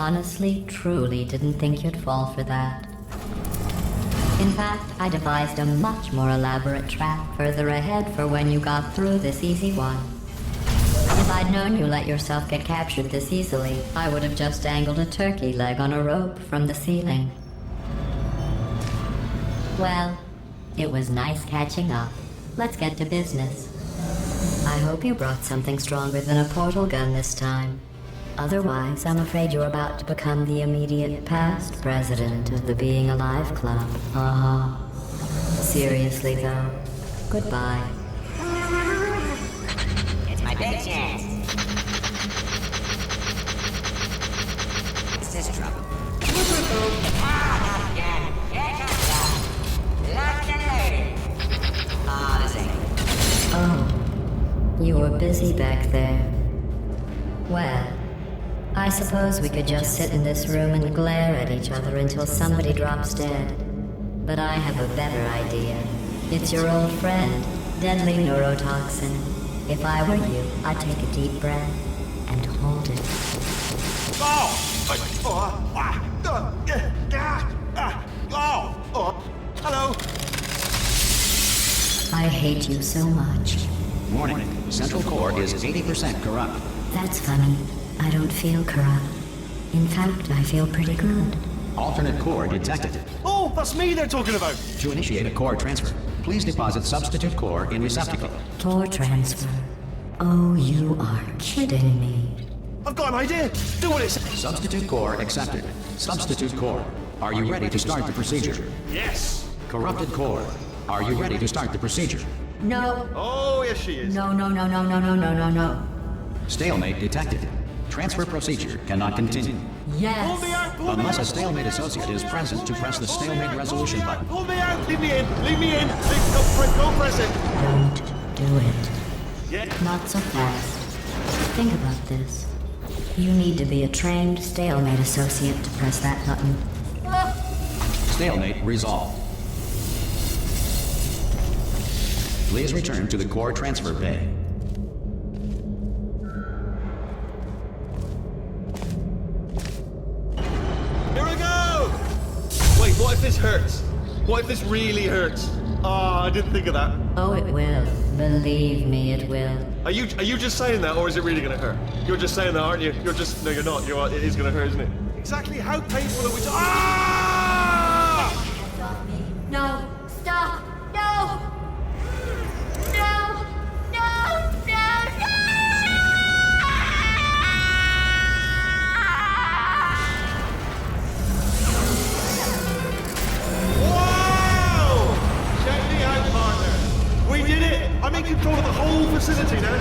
honestly, truly didn't think you'd fall for that. In fact, I devised a much more elaborate trap further ahead for when you got through this easy one. If I'd known you let yourself get captured this easily, I would have just dangled a turkey leg on a rope from the ceiling. Well, it was nice catching up. Let's get to business. I hope you brought something stronger than a portal gun this time. Otherwise, I'm afraid you're about to become the immediate past president of the Being Alive Club. Seriously, though, goodbye. It's my big chance. It's this trouble. Not again. Here comes that. Locked and loaded. This ain't. Oh, you were busy back there. Well, I suppose we could just sit in this room and glare at each other until somebody drops dead. But I have a better idea. It's your old friend, deadly neurotoxin. If I were you, I'd take a deep breath and hold it. Hello. I hate you so much. Warning. Central core is 80% corrupt. That's funny. I don't feel corrupt. In fact, I feel pretty good. Alternate core detected. Oh, that's me they're talking about. To initiate a core transfer, please deposit substitute core in receptacle. Core transfer. Oh, you are kidding me. I've got an idea. Do what it says. Substitute core accepted. Substitute core. Are you ready to start the procedure? Yes. Corrupted core. Are you ready to start the procedure? No. Oh, yes, she is. No. Stalemate detected. Transfer procedure cannot continue. Yes. Pull me out. Pull me Unless a out. stalemate associate is present to press the stalemate resolution button. Pull me out. Leave me in. Leave me in. Go press it. Don't do it. Yeah. Not so fast. Think about this. You need to be a trained stalemate associate to press that button. Stalemate resolved. Please return to the core transfer bay. Here I go. Wait, what if this hurts? What if this really hurts? Ah, I didn't think of that. Oh, it will. Believe me, it will. Are you just saying that, or is it really gonna hurt? You're just saying that, aren't you? You're just no, you're not. It is gonna hurt, isn't it? Exactly how painful are we? Ah! No! Stop! No! No! No! Wow! Check me out, partner. We did it. I'm in control of the whole facility now.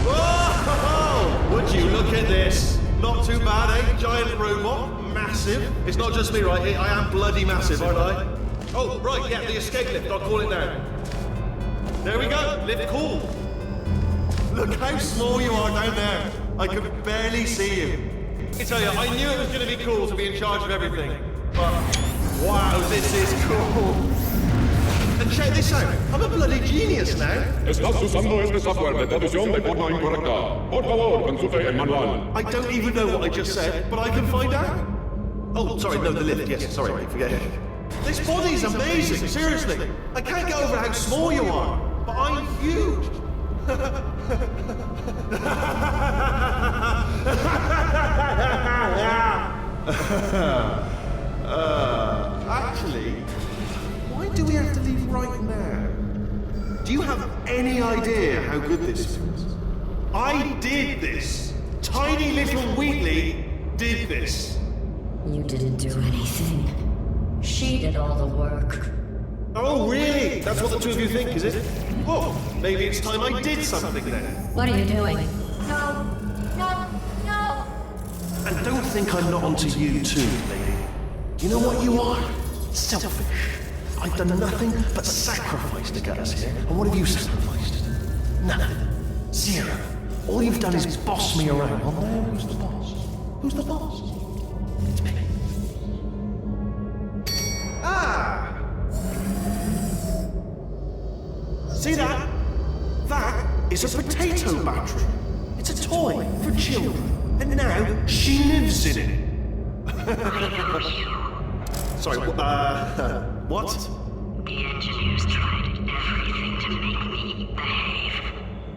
Whoa! Would you look at this? Not too bad, eh? Giant robot, massive. It's not just me, right? I am bloody massive, aren't I? Oh, right, yeah, the escape lift. I'll call it now. There we go. Lift cool. Look how small you are down there. I can barely see you. I tell you, I knew it was going to be cool to be in charge of everything. But, wow, this is cool. And check this out. I'm a bloody genius now. Estás usando este software de traducción de forma incorrecta. Por favor, consulte el manual. I don't even know what I just said, but I can find out. Oh, sorry, no, the lift. Yes, sorry, forget it. This body's amazing, seriously. I can't get over how small you are, but I'm huge. Actually, why do we have to leave right now? Do you have any idea how good this feels? I did this. Tiny little Wheatley did this. You didn't do anything. She did all the work. Oh, really? That's what the two of you think, is it? Well, maybe it's time I did something then. What are you doing? No! And don't think I'm not onto you too, lady. You know what you are? Selfish. I've done nothing but sacrifice to get us here. And what have you sacrificed? Nothing. Zero. All you've done is boss me around. Oh, no, who's the boss? Who's the boss? It's me. Ah! See that? That is a potato battery. It's a toy for children. And now she lives in it. Sorry, what? The engineers tried everything to make me behave,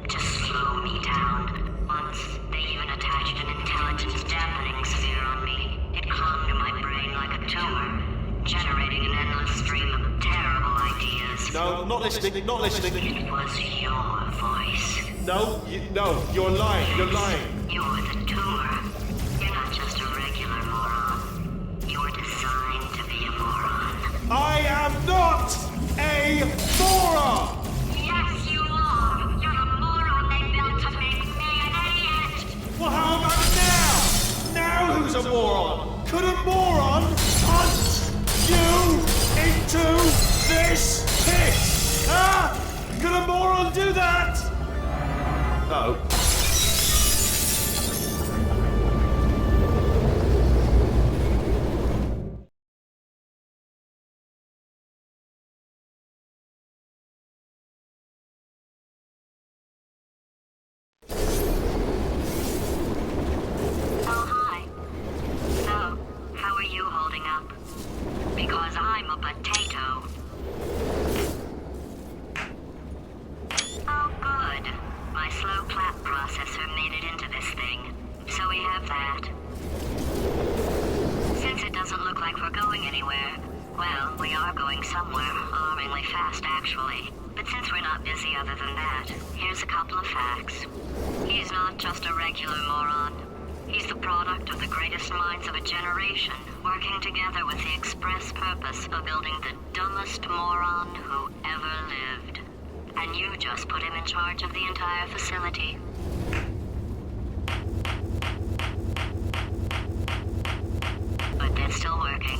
to slow me down. Once, they even attached an intelligence dampening sphere on me. It clung to my brain like a tumor, generating an endless stream of terrible ideas. No, not listening, not listening. It was your voice. No, you're lying, you're lying. You're the tumor. You're not just a regular moron. You're designed to be a moron. I am not a moron! Yes, you are. You're the moron they built to make me an idiot. Well, how about now? Now who's a moron? Could a moron punch you into this pit? Huh? Could a moron do that? Oh. Oh, hi. So, how are you holding up? Because I'm a potato. Oh, good. My slow clap processor made it into this thing. So we have that. Since it doesn't look like we're going anywhere, well, we are going somewhere, alarmingly fast, actually. But since we're not busy other than that, here's a couple of facts. He's not just a regular moron. He's the product of the greatest minds of a generation, working together with the express purpose of building the dumbest moron who ever lived. And you just put him in charge of the entire facility. But they're still working.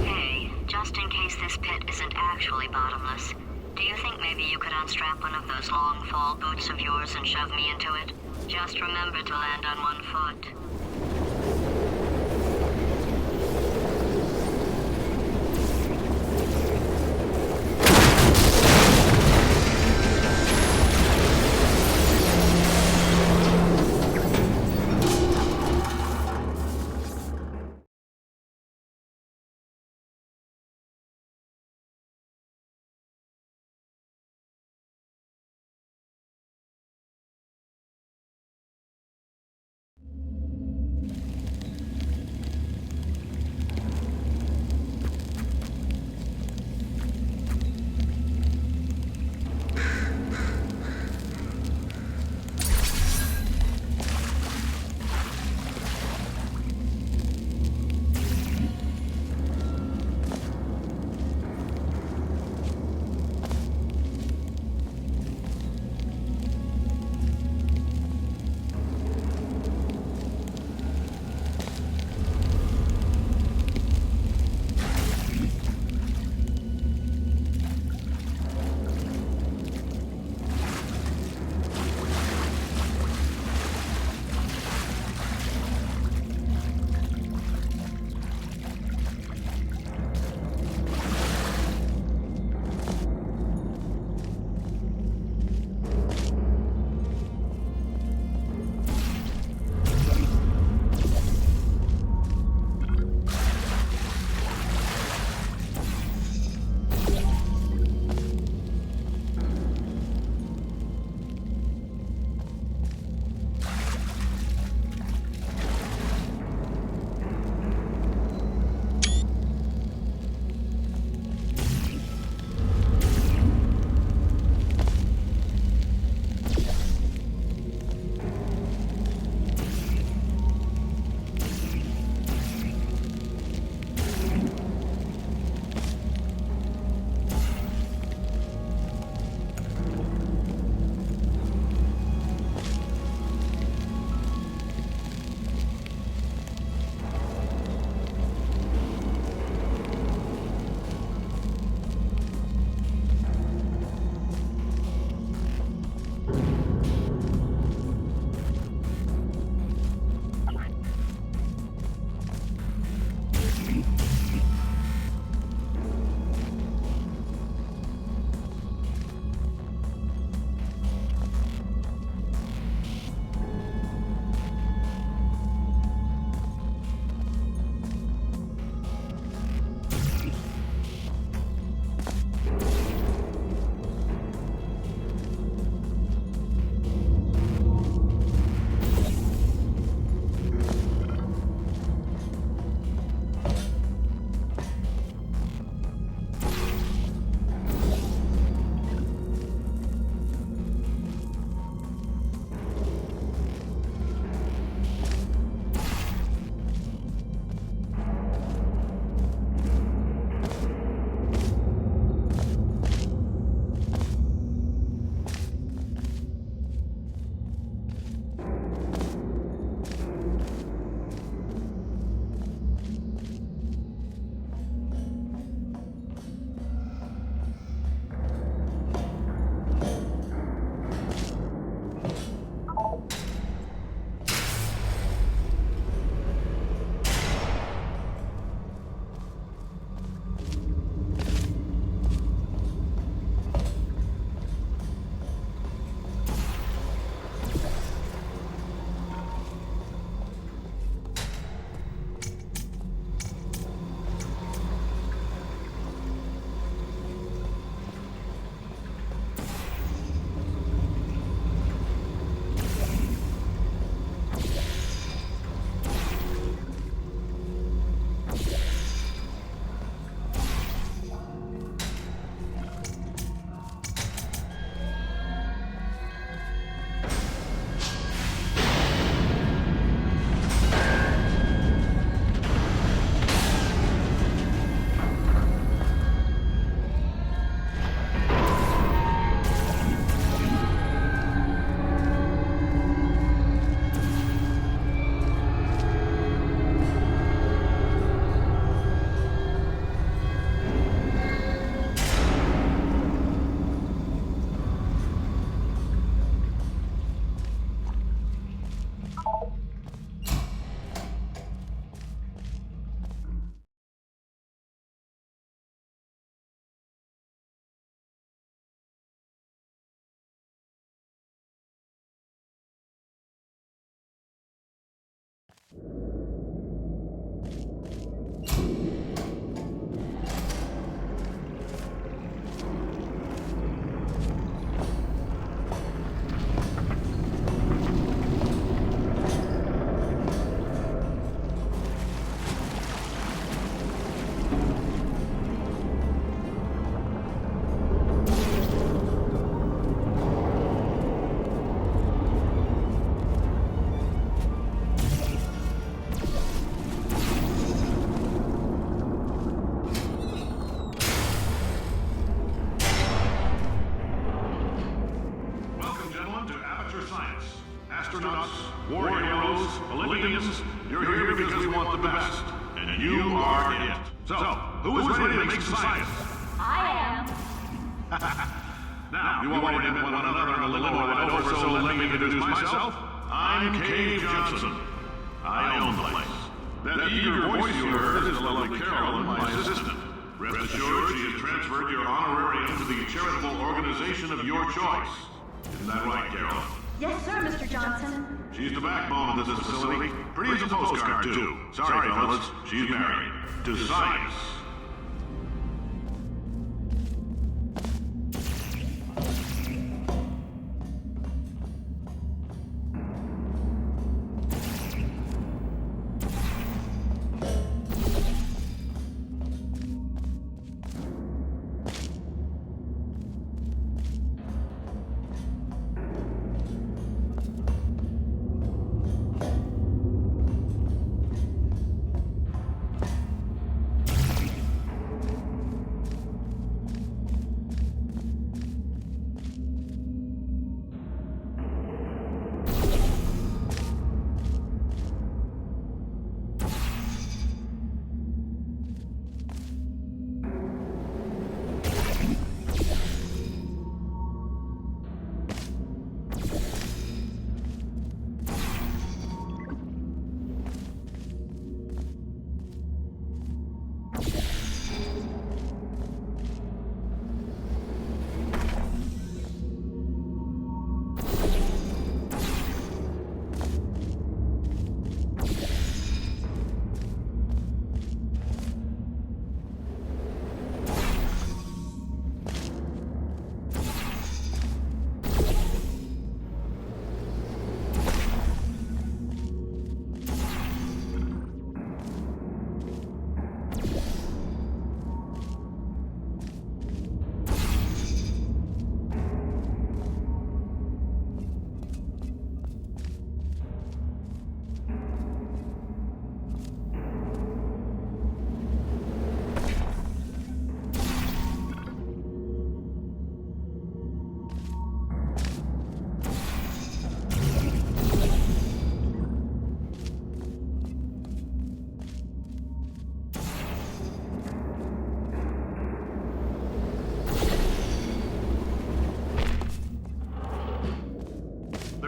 Hey, just in case this pit isn't actually bottomless, do you think maybe you could unstrap one of those long fall boots of yours and shove me into it? Just remember to land on one foot. here because we want the best, and you are it. So, who is ready to make some science? I am. Now, you already met one another on the limo ride over, so let me introduce myself. I'm Cave Johnson. I own the place. That eager voice you heard is the lovely Carolyn, my assistant. Rest assured, she has transferred your honorarium to the charitable organization of your choice. Isn't that right, Carolyn? Yes, sir, Mr. Johnson. She's the backbone of this facility. Pretty as a postcard, too. Sorry, fellas. She's married. To science.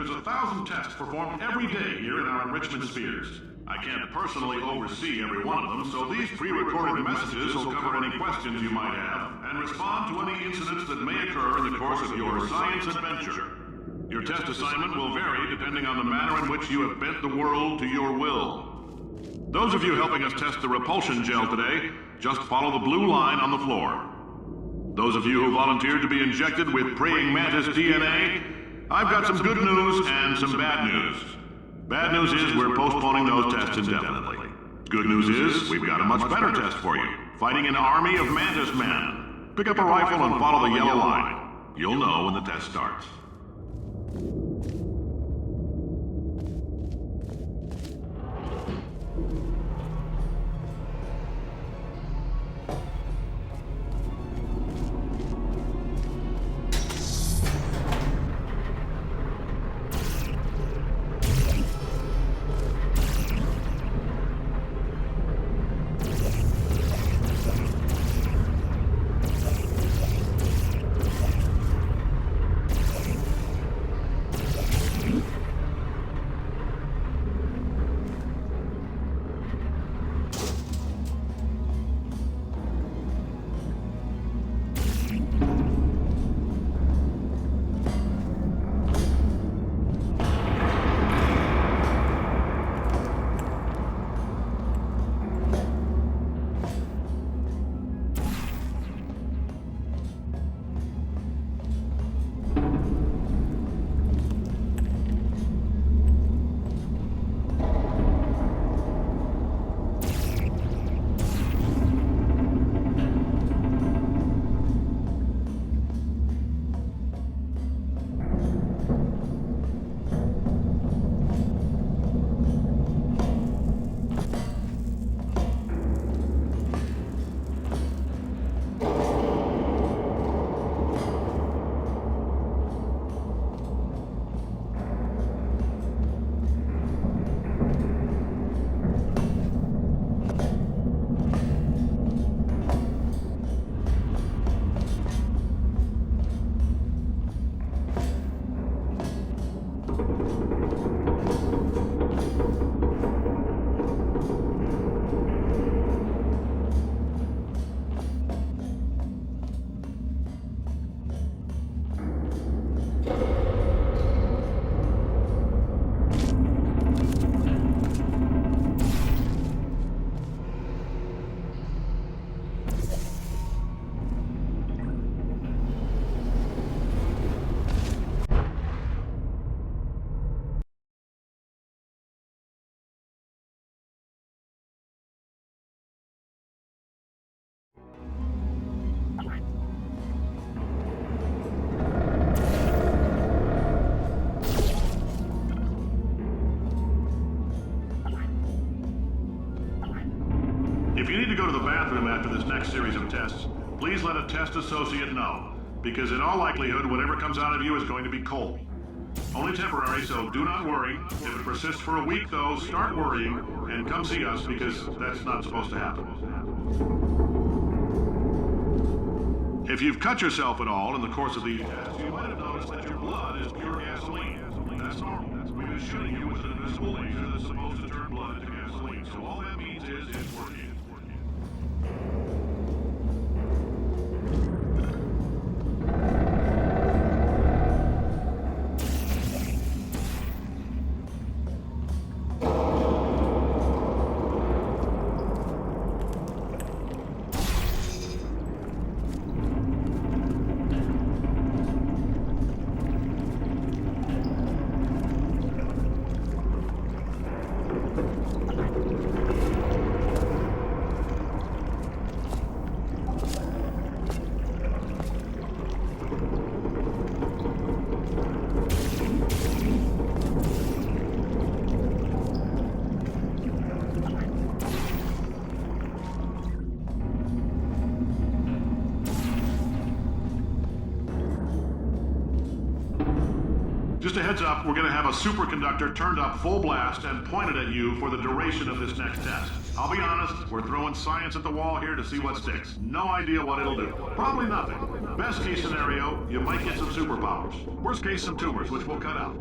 There's 1,000 tests performed every day here in our enrichment spheres. I can't personally oversee every one of them, so these pre-recorded messages will cover any questions you might have and respond to any incidents that may occur in the course of your science adventure. Your test assignment will vary depending on the manner in which you have bent the world to your will. Those of you helping us test the repulsion gel today, just follow the blue line on the floor. Those of you who volunteered to be injected with praying mantis DNA, I've got some good news and some bad news. Bad news is we're postponing those tests indefinitely. Good news is we've got a much better test for you. Fighting an army of mantis men. Pick up a rifle and follow the yellow line. You'll know when the test starts. bathroom after this next series of tests, please let a test associate know, because in all likelihood, whatever comes out of you is going to be cold. Only temporary, so do not worry. If it persists for a week, though, start worrying and come see us, because that's not supposed to happen. If you've cut yourself at all in the course of these tests, you might have noticed that your blood is pure gasoline. That's normal. We've been shooting you with an invisible laser that's supposed to turn blood into gasoline, so all that means is it's working. Just a heads up, we're going to have a superconductor turned up full blast and pointed at you for the duration of this next test. I'll be honest, we're throwing science at the wall here to see what sticks. No idea what it'll do. Probably nothing. Best case scenario, you might get some superpowers. Worst case, some tumors, which we'll cut out.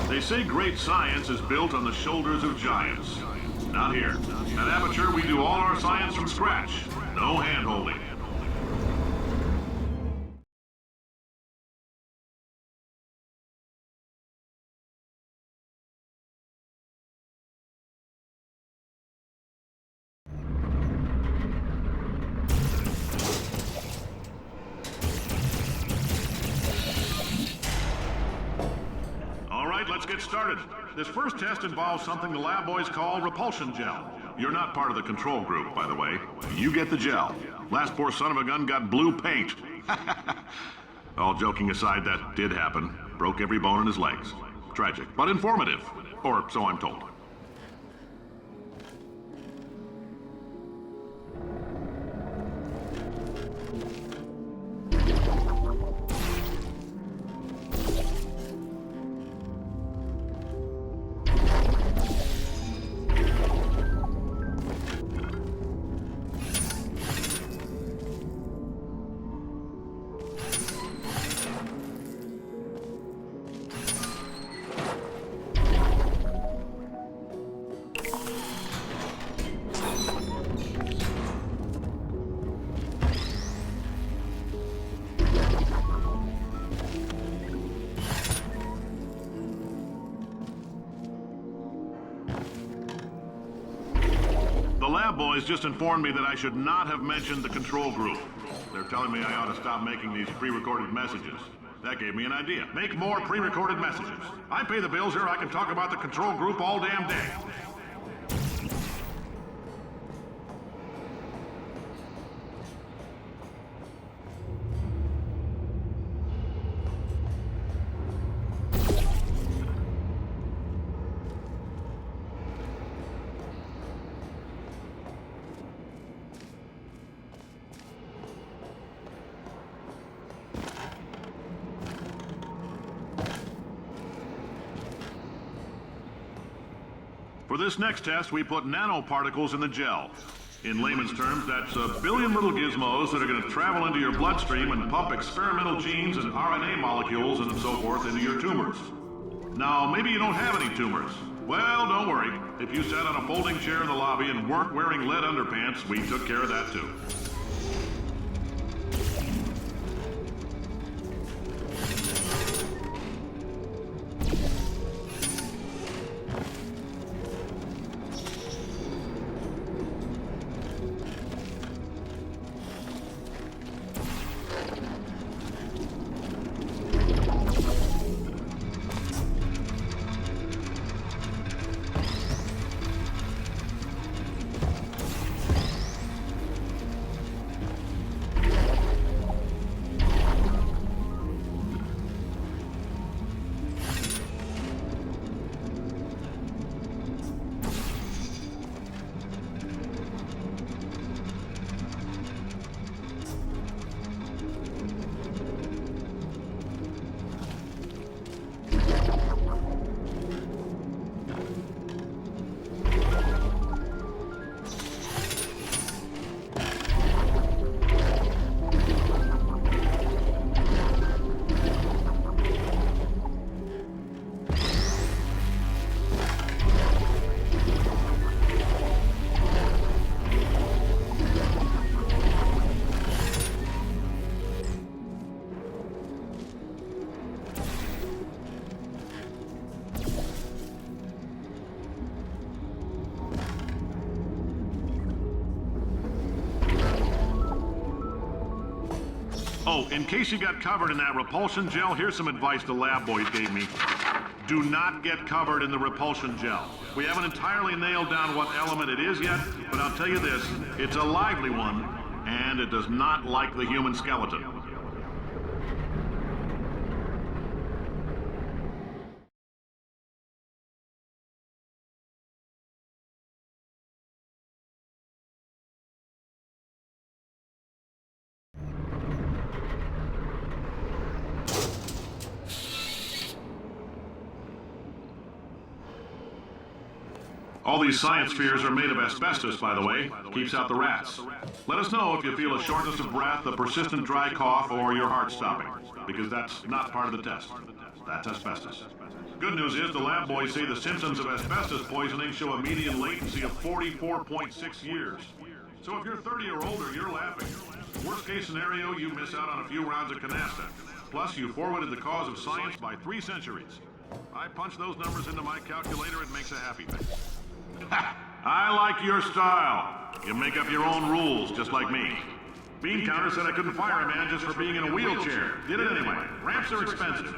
They say great science is built on the shoulders of giants. Not here. At Aperture, we do all our science from scratch. No hand-holding. right, let's get started. This first test involves something the lab boys call repulsion gel. You're not part of the control group, by the way. You get the gel. Last poor son of a gun got blue paint. All joking aside, that did happen. Broke every bone in his legs. Tragic, but informative. Or so I'm told. The lab boys just informed me that I should not have mentioned the control group. They're telling me I ought to stop making these pre-recorded messages. That gave me an idea. Make more pre-recorded messages. I pay the bills here, I can talk about the control group all damn day. For this next test, we put nanoparticles in the gel. In layman's terms, that's a billion little gizmos that are going to travel into your bloodstream and pump experimental genes and RNA molecules and so forth into your tumors. Now, maybe you don't have any tumors. Well, don't worry. If you sat on a folding chair in the lobby and weren't wearing lead underpants, we took care of that too. Oh, in case you got covered in that repulsion gel, here's some advice the lab boys gave me. Do not get covered in the repulsion gel. We haven't entirely nailed down what element it is yet, but I'll tell you this, it's a lively one, and it does not like the human skeleton. All these science spheres are made of asbestos, by the way. Keeps out the rats. Let us know if you feel a shortness of breath, a persistent dry cough, or your heart stopping, because that's not part of the test. That's asbestos. Good news is the lab boys say the symptoms of asbestos poisoning show a median latency of 44.6 years. So if you're 30 or older, you're laughing. Worst case scenario, you miss out on a few rounds of canasta. Plus, you forwarded the cause of science by 3 centuries. I punch those numbers into my calculator, it makes a happy face. I like your style. You make up your own rules, just like me. Bean Counter said I couldn't fire a man just for being in a wheelchair. Did it anyway. Ramps are expensive.